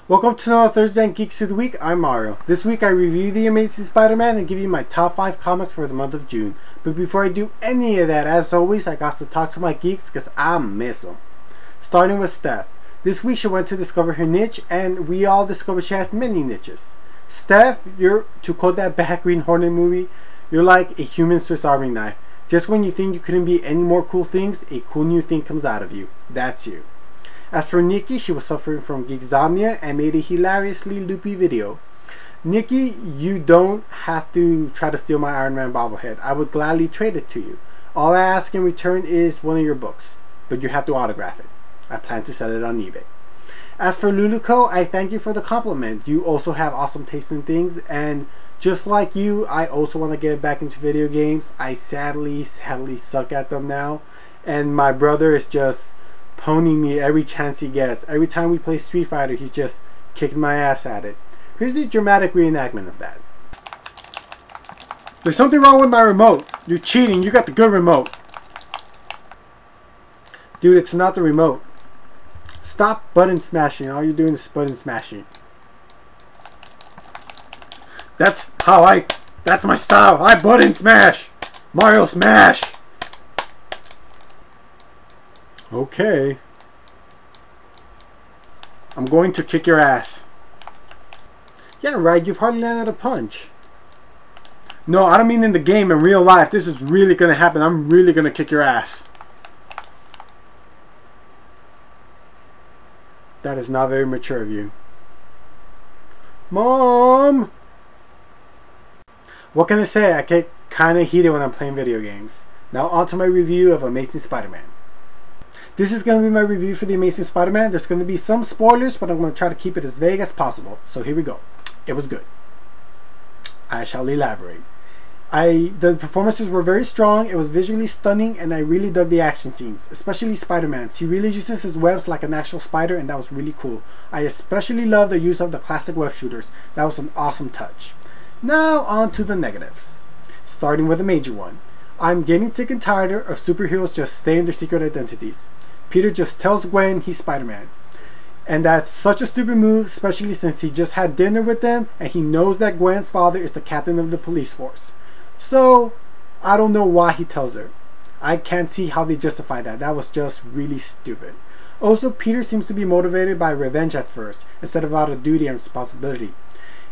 Welcome to another Thursday on Geeks of the Week. I'm Mario. This week I review The Amazing Spider-Man and give you my top 5 comics for the month of June. But before I do any of that, as always, I got to talk to my geeks because I miss them. Starting with Steph. This week she went to discover her niche, and we all discovered she has many niches. Steph, to quote that bad Green Hornet movie, you're like a human Swiss Army knife. Just when you think you couldn't be any more cool things, a cool new thing comes out of you. That's you. As for Nikki, she was suffering from geekzomnia and made a hilariously loopy video. Nikki, you don't have to try to steal my Iron Man bobblehead. I would gladly trade it to you. All I ask in return is one of your books, but you have to autograph it. I plan to sell it on eBay. As for Luluco, I thank you for the compliment. You also have awesome taste in things, and just like you, I also want to get back into video games. I sadly suck at them now, and my brother is just ponying me every chance he gets. Every time we play Street Fighter, he's just kicking my ass at it. Here's a dramatic reenactment of that. There's something wrong with my remote. You're cheating. You got the good remote. Dude, it's not the remote. Stop button smashing. All you're doing is button smashing. That's my style. I button smash. Mario smash. Okay. I'm going to kick your ass. Yeah, right, you've hardly landed a punch. No, I don't mean in the game, in real life. This is really going to happen. I'm really going to kick your ass. That is not very mature of you. Mom! What can I say? I get kind of heated when I'm playing video games. Now on to my review of Amazing Spider-Man. This is going to be my review for The Amazing Spider-Man. There's going to be some spoilers, but I'm going to try to keep it as vague as possible. So here we go. It was good. I shall elaborate. The performances were very strong, it was visually stunning, and I really dug the action scenes, especially Spider-Man's. He really uses his webs like an actual spider, and that was really cool. I especially love the use of the classic web shooters. That was an awesome touch. Now on to the negatives. Starting with a major one. I'm getting sick and tired of superheroes just saying their secret identities. Peter just tells Gwen he's Spider-Man. And that's such a stupid move, especially since he just had dinner with them and he knows that Gwen's father is the captain of the police force. So, I don't know why he tells her. I can't see how they justify that. That was just really stupid. Also, Peter seems to be motivated by revenge at first, instead of out of duty and responsibility,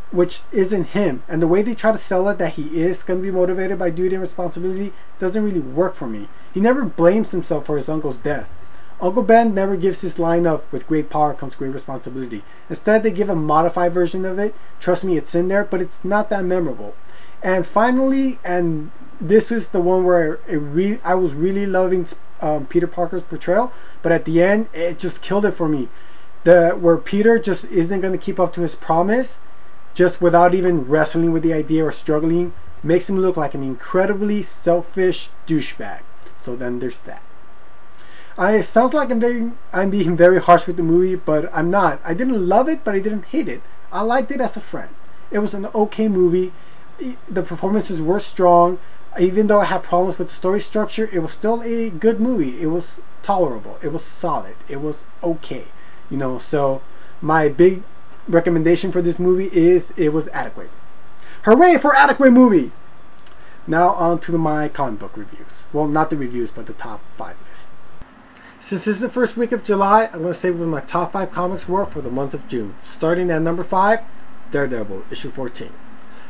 which isn't him. And the way they try to sell it that he is going to be motivated by duty and responsibility doesn't really work for me. He never blames himself for his uncle's death. Uncle Ben never gives this line of, with great power comes great responsibility. Instead, they give a modified version of it. Trust me, it's in there, but it's not that memorable. And finally, and this is the one where I was really loving Peter Parker's portrayal, but at the end, it just killed it for me. Where Peter just isn't going to keep up to his promise, just without even wrestling with the idea or struggling, makes him look like an incredibly selfish douchebag. So then there's that. It sounds like I'm being very harsh with the movie, but I'm not. I didn't love it, but I didn't hate it. I liked it as a friend. It was an okay movie. The performances were strong. Even though I had problems with the story structure, it was still a good movie. It was tolerable. It was solid. It was okay. You know, so my big recommendation for this movie is it was adequate. Hooray for adequate movie! Now on to my comic book reviews. Well, not the reviews, but the top 5 list. Since this is the first week of July, I'm going to say what my top 5 comics were for the month of June. Starting at number 5, Daredevil, issue 14.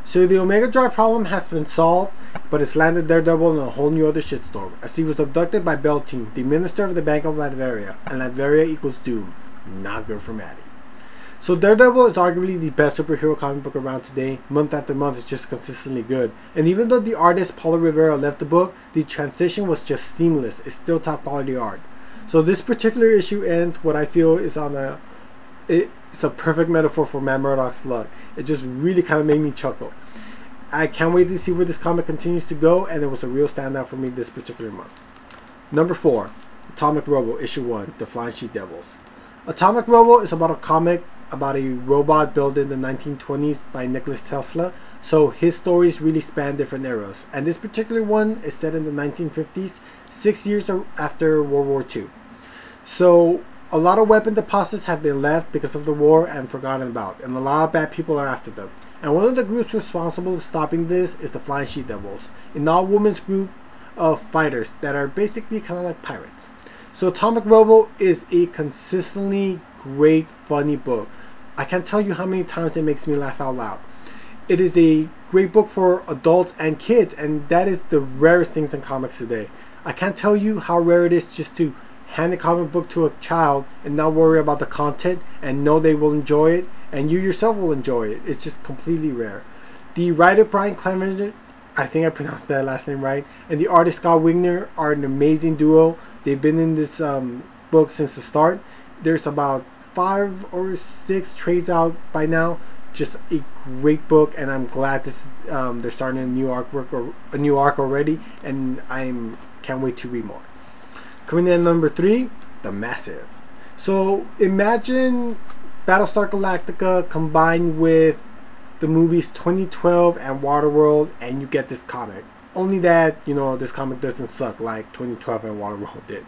So the Omega Drive problem has been solved, but it's landed Daredevil in a whole new other shitstorm, as he was abducted by Beltane, the minister of the Bank of Latveria, and Latveria equals doom. Not good for Maddie. So Daredevil is arguably the best superhero comic book around today. Month after month, it's just consistently good. And even though the artist Paulo Rivera left the book, the transition was just seamless. It's still top quality art. So this particular issue ends what I feel is it's a perfect metaphor for Matt Murdock's luck. It just really kind of made me chuckle. I can't wait to see where this comic continues to go, and it was a real standout for me this particular month. Number 4, Atomic Robo, issue 1, The Flying Sheet Devils. Atomic Robo is about a comic about a robot built in the 1920s by Nikola Tesla, so his stories really span different eras. And this particular one is set in the 1950s, 6 years after World War II. So A lot of weapon deposits have been left because of the war and forgotten about, and a lot of bad people are after them. And one of the groups responsible for stopping this is the Flying She Devils, an all-women's group of fighters that are basically kind of like pirates. So Atomic Robo is a consistently great, funny book. I can't tell you how many times it makes me laugh out loud. It is a great book for adults and kids, and that is the rarest things in comics today. I can't tell you how rare it is just to hand a comic book to a child and not worry about the content and know they will enjoy it, and you yourself will enjoy it. It's just completely rare. The writer Brian Clevenger, I think I pronounced that last name right, and the artist Scott Wigner are an amazing duo. They've been in this book since the start. There's about 5 or 6 trades out by now. Just a great book, and I'm glad this they're starting a new arc already, and can't wait to read more. Coming in at number 3, The Massive. So imagine Battlestar Galactica combined with the movies 2012 and Waterworld, and you get this comic. Only that, you know, this comic doesn't suck like 2012 and Waterworld did.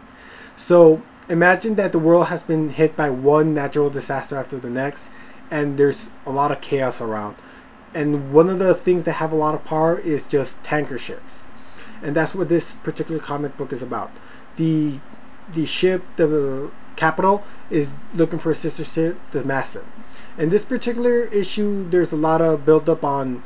So imagine that the world has been hit by one natural disaster after the next, and there's a lot of chaos around. And one of the things that have a lot of power is just tanker ships. And that's what this particular comic book is about. The ship, the Capital, is looking for a sister ship, the Massive. In this particular issue, there's a lot of build up on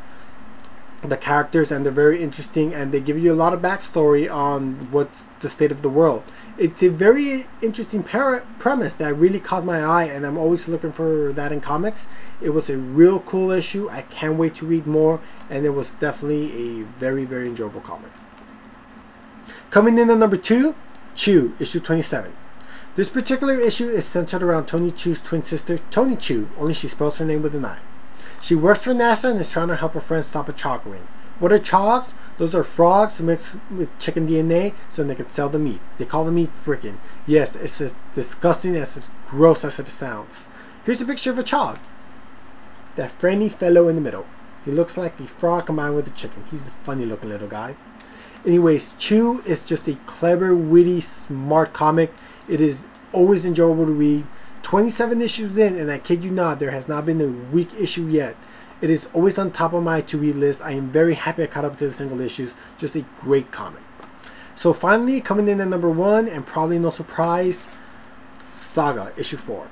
the characters, and they're very interesting, and they give you a lot of backstory on what's the state of the world. It's a very interesting premise that really caught my eye, and I'm always looking for that in comics. It was a real cool issue. I can't wait to read more, and it was definitely a very, very enjoyable comic. Coming in at number 2, Chew, issue 27. This particular issue is centered around Tony Chu's twin sister, Tony Chu, only she spells her name with an I. She works for NASA and is trying to help her friend stop a chog ring. What are chogs? Those are frogs mixed with chicken DNA so they can sell the meat. They call the meat frickin'. Yes, it's as disgusting as gross as it sounds. Here's a picture of a chog. That friendly fellow in the middle. He looks like a frog combined with a chicken. He's a funny looking little guy. Anyways, Chew is just a clever, witty, smart comic. It is always enjoyable to read. 27 issues in, and I kid you not, there has not been a weak issue yet. It is always on top of my to-read list. I am very happy I caught up to the single issues. Just a great comic. So finally, coming in at number 1, and probably no surprise, Saga, issue 4.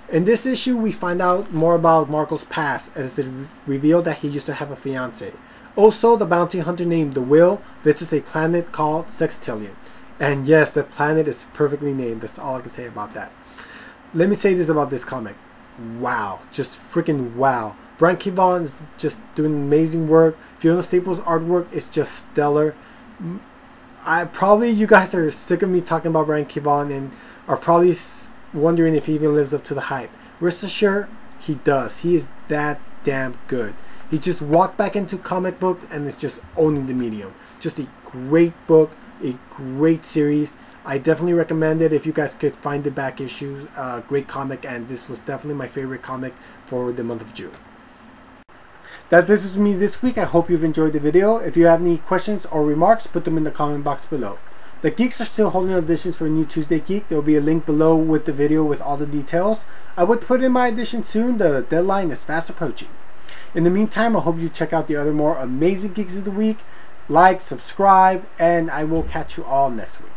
In this issue, we find out more about Marco's past, as it is revealed that he used to have a fiancée. Also, the bounty hunter named The Will visits a planet called Sextillion. And yes, the planet is perfectly named. That's all I can say about that. Let me say this about this comic. Wow. Just freaking wow. Brian K. Vaughan is just doing amazing work. Fiona Staples' artwork is just stellar. You guys are sick of me talking about Brian K. Vaughan and are probably wondering if he even lives up to the hype. Rest assured, he does. He is that damn good. He just walked back into comic books and is just owning the medium. Just a great book, a great series. I definitely recommend it if you guys could find the back issues. Great comic, and this was definitely my favorite comic for the month of June. That does it for me this week. I hope you've enjoyed the video. If you have any questions or remarks, put them in the comment box below. The Geeks are still holding auditions for a new Tuesday Geek. There will be a link below with the video with all the details. I would put in my audition soon. The deadline is fast approaching. In the meantime, I hope you check out the other more amazing Geeks of the week. Like, subscribe, and I will catch you all next week.